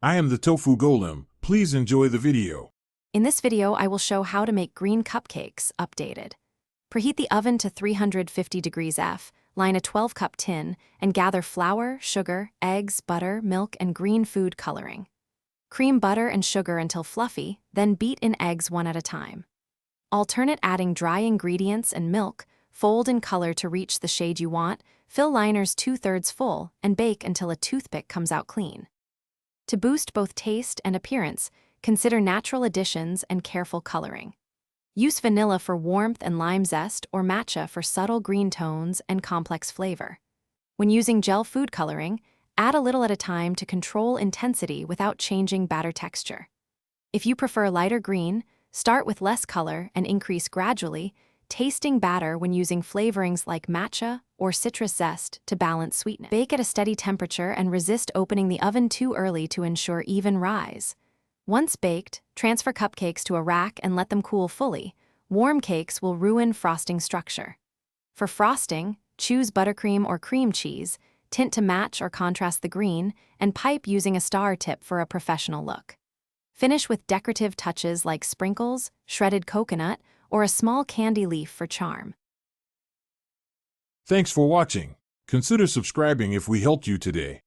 I am the Tofu Golem. Please enjoy the video. In this video, I will show how to make green cupcakes updated. Preheat the oven to 350 degrees F, line a 12-cup tin, and gather flour, sugar, eggs, butter, milk, and green food coloring. Cream butter and sugar until fluffy, then beat in eggs one at a time. Alternate adding dry ingredients and milk, fold in color to reach the shade you want, fill liners 2/3 full, and bake until a toothpick comes out clean. To boost both taste and appearance, consider natural additions and careful coloring. Use vanilla for warmth and lime zest or matcha for subtle green tones and complex flavor. When using gel food coloring, add a little at a time to control intensity without changing batter texture. If you prefer lighter green, start with less color and increase gradually, tasting batter when using flavorings like matcha or citrus zest to balance sweetness. Bake at a steady temperature and resist opening the oven too early to ensure even rise. Once baked, transfer cupcakes to a rack and let them cool fully. Warm cakes will ruin frosting structure. For frosting, choose buttercream or cream cheese, tint to match or contrast the green, and pipe using a star tip for a professional look. Finish with decorative touches like sprinkles, shredded coconut, or a small candy leaf for charm. Thanks for watching. Consider subscribing if we helped you today.